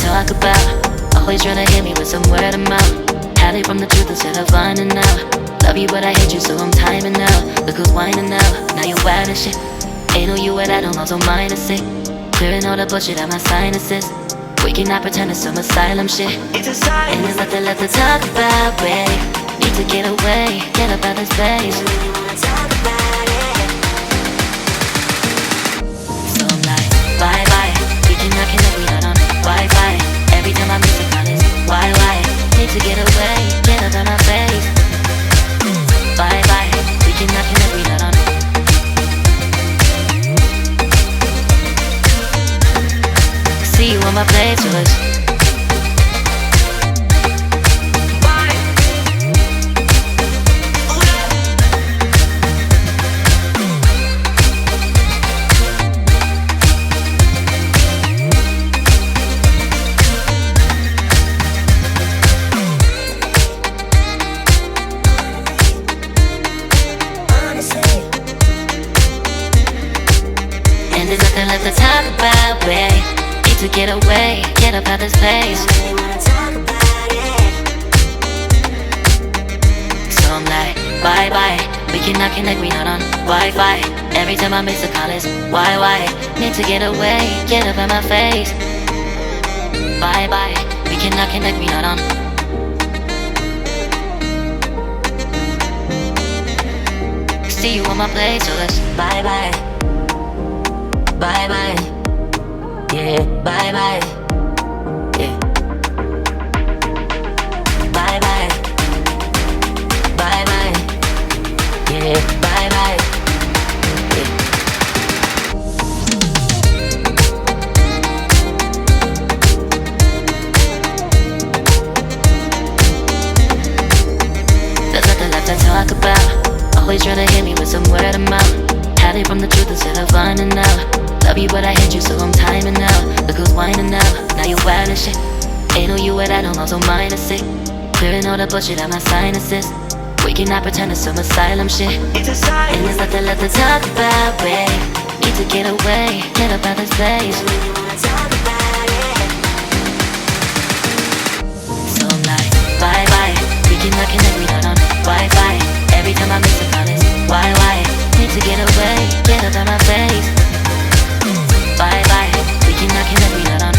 talk about. Always trying to hit me with some word of mouth. Hide it from the truth instead of finding out. Love you but I hate you so I'm timing out. Look who's whining now, now you wild and shit. Ain't no you at I don't also mind is sick. Clearing all the bullshit out my sinuses. We cannot pretend it's some asylum shit. And there's nothing left to talk about, babe. Need to get away, get up out this place. So I'm like, bye bye. We cannot connect, we not on Wi-Fi. Every time I miss a call it's why? Need to get away, get up out my face. Bye bye. We cannot connect, we not on. See you on my playlist. And there's nothing left to talk about, babe. To get away, get up out this place. So I'm like, bye bye. We cannot connect, we not on Wi-Fi. Every time I miss a call it's why? Need to get away, get up out my face. Bye bye. We cannot connect, we not on. See you on my place, so let's bye bye. Bye bye. Yeah, bye bye. Yeah. Bye bye. Bye bye. Yeah, bye bye. Yeah. There's nothing left to talk about. Always trying to hit me with some word of mouth. Hide it from the truth instead of finding out. Love you but I hate you so I'm timing out. Look who's whining now, now you wild and shit. Ain't no you at I don't also mind is sick. Clearing all the bullshit out my sinuses. We cannot pretend it's some asylum shit. And there's nothing left to talk about, babe. Need to get away, get up out this place. So I'm like, bye bye. We cannot connect, we not on Wi-Fi. Every time I miss a call it's why? Need to get away, get up out my face. Bye bye, we cannot connect, we not on.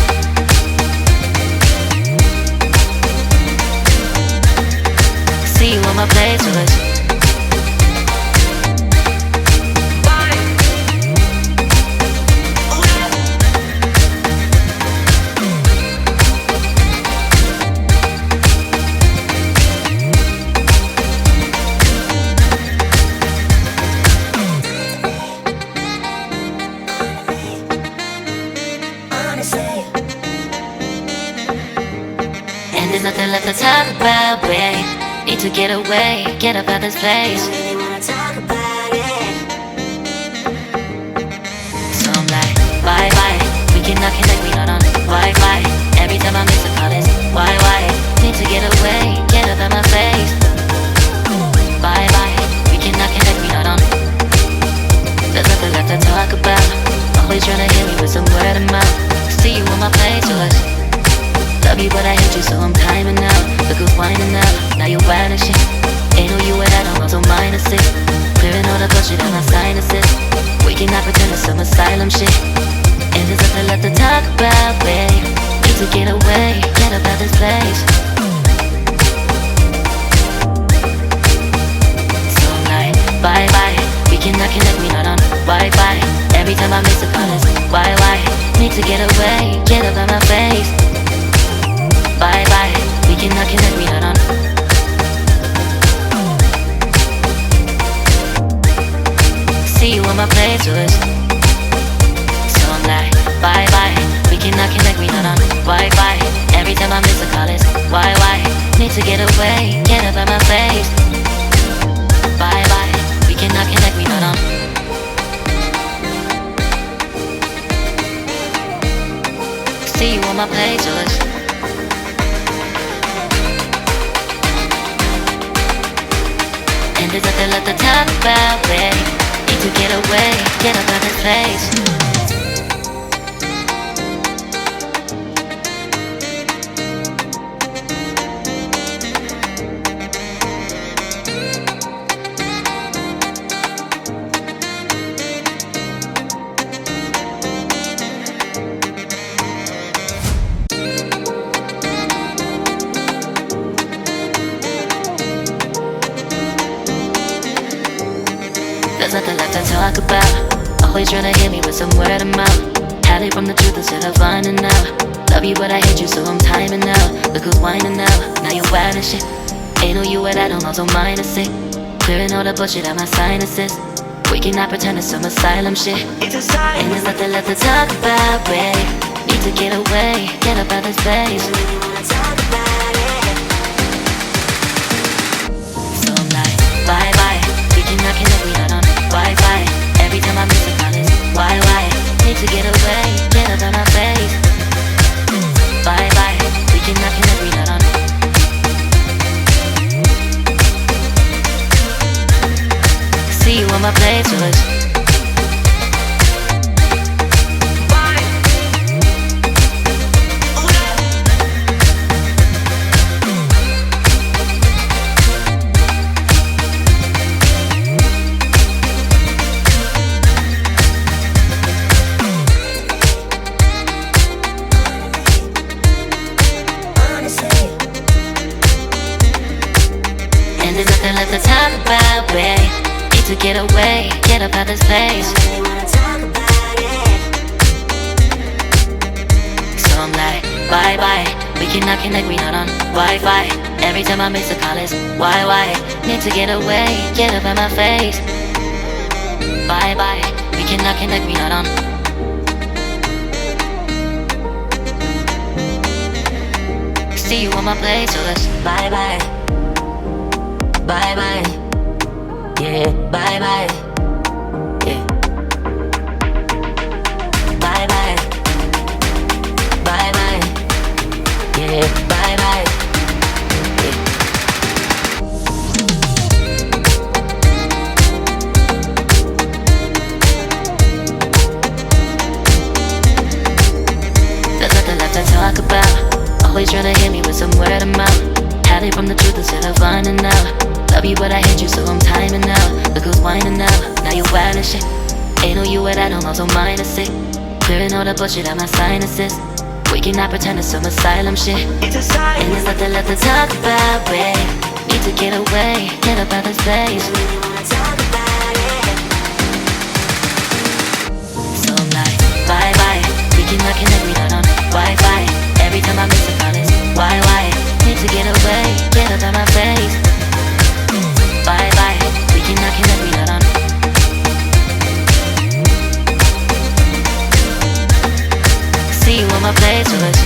See you on my playlist. And there's nothing left to talk about, babe. Need to get away, get up out this place. So I'm like, bye bye. We cannot connect, we not on Wi-Fi. Every time I miss a call it's why? Need to get away, get up out my face. Bye bye. We cannot connect, we not on. There's nothing left to talk about. Always trying to hit me with some word of mouth. See you on my playlist. Love you but I hate you so I'm timing out. Look who's whining now, now you wild and shit. Ain't no you at I don't also mind is sick. Clearing all the bullshit out my sinuses. We cannot pretend it's some asylum shit. And there's nothing left to talk about, babe. Need to get away, get up out this place. So I'm like, bye bye. We cannot connect, we not on Wi-Fi. Every time I miss a call it's why? Need to get away, get up out my face. Bye bye, we cannot connect, we not on. See you on my playlist. So I'm like, bye bye, we cannot connect, we not on Wi-Fi. Every time I miss a call it's why? Need to get away, get up out my face. Bye bye, we cannot connect, we not on. See you on my playlist. And there's nothing left to talk about, babe. Need to get away, get up out this place. There's nothing left to talk about. Always trying to hit me with some word of mouth. Hide from the truth instead of finding out. Love you but I hate you so I'm timing out. Look who's whining now, now you wild and shit. Ain't no you at I don't know, so mine is sick. Clearing all the bullshit out my sinuses. We cannot pretend it's some asylum shit. It's a sign. And there's nothing left to talk about, babe. Need to get away, get up out this place. So when you wanna talk about it, so I'm like, bye bye. We cannot connect, we not on Wi-Fi. Every time I miss a call it's why? Need to get away, get up out my face. Bye bye. We cannot connect, we not on. See you on my playlist. And there's nothing left to talk about, babe. To get away, get up out this place. So wanna talk about it. So I'm like, bye bye. We cannot connect, we not on Wi-Fi. Every time I miss a call it's why? Need to get away, get up out my face. Bye bye. We cannot connect, we not on. See you on my place, so let's bye bye. Bye bye. Yeah, bye bye. Yeah. Bye bye. Bye bye. Yeah, bye bye. Yeah. There's nothing left to talk about. Always trying to hit me with some word of mouth. Hide from the truth instead of finding out. Love you but I hate you so I'm timing out. Look who's whining now, now you wild and shit. Ain't no you at I don't know, so mine is sick. Clearing all the bullshit out my sinuses. We cannot pretend it's some asylum shit. It's a sign. And there's nothing left to talk about, babe. Need to get away, get up out this place. So when you wanna talk about it. So I'm like, bye bye. We cannot connect, we not on Wi-Fi. Every time I miss a call it's why? Need to get away, get up out my face. Bye bye, we cannot connect, we not on. See you on my playlist.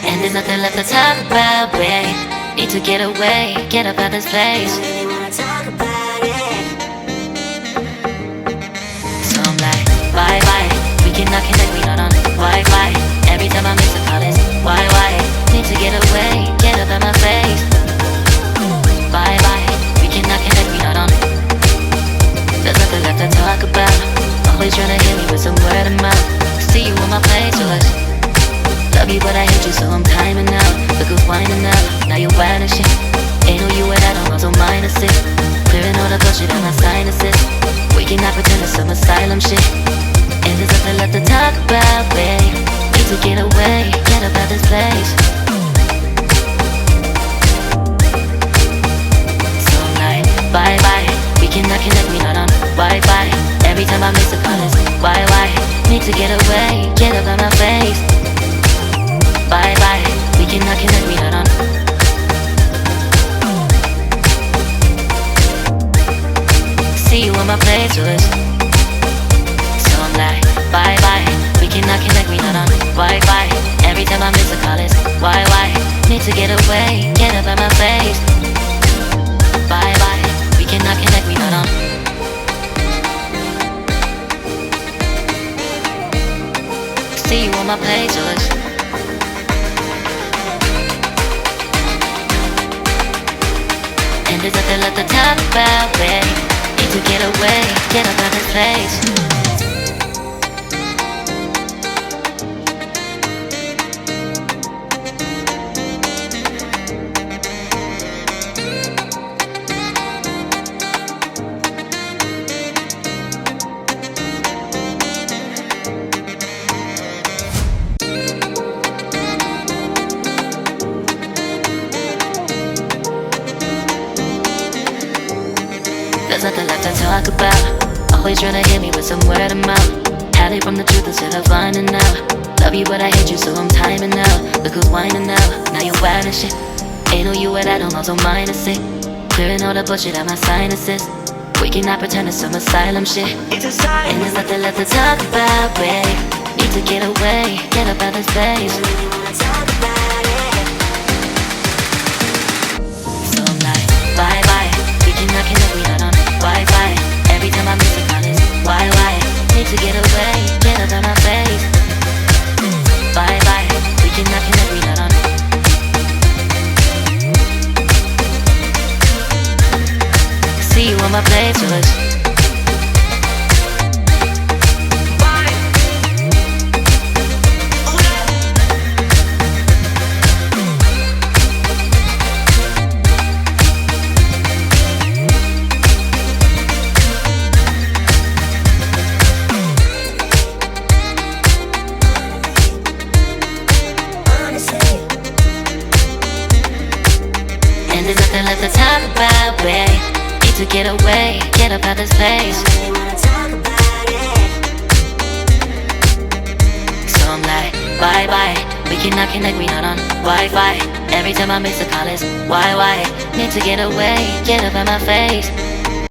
And there's nothing left to talk about, babe. Need to get away, get up out this place. I really wanna talk about it. So I'm like, bye bye. We cannot connect, we not on Wi-Fi. Every time I miss a call it's why? Need to get away, get up out my face. Bye bye. We cannot connect, we not on. There's nothing left to talk about. Always trying to hit me with some word of mouth. See you on my playlist. Love you but I hate you so I'm timing out. Look who's whining now, now you wild and shit. Ain't no you at I don't know, so mine is sick. Clearing all the bullshit out my sinuses. We cannot pretend it's some asylum shit. And there's nothing left to talk about, babe. Need to get away, get up out this place. So I'm like, bye bye. We cannot connect, we not on Wi-Fi. Every time I miss a call it's why? Need to get away, get up out my face. Bye bye, we cannot connect, we not on. See you on my playlist. So I'm like, bye bye. We cannot connect, we not on Wi-Fi. Every time I miss a call it's why? Need to get away, get up out my face. Bye bye, we cannot connect, we not on. See you on my playlist. And there's nothing left to talk about, babe. Need to get away, get up out this place. about. Always trying to hit me with some word of mouth. Hide it from the truth instead of finding out. Love you but I hate you so I'm timing out. Look who's whining now, now you're wild and shit. Ain't no you at I don't know, so mine is sick. Clearing all the bullshit out my sinuses. We cannot pretend it's some asylum shit. And there's nothing left to talk about, babe. Need to get away, get up out of this place. So I'm like, bye bye. We cannot connect, we not on Wi-Fi. Every time I miss a call it's why? Need to get away, get up out my face. Bye bye. We cannot connect, we not on. See you on my playlist. And there's nothing left to talk about, babe. Need to get away, get up out this place. So I'm like, bye bye. We cannot connect, we not on Wi-Fi. Every time I miss a call it's why? Need to get away, get up out my face.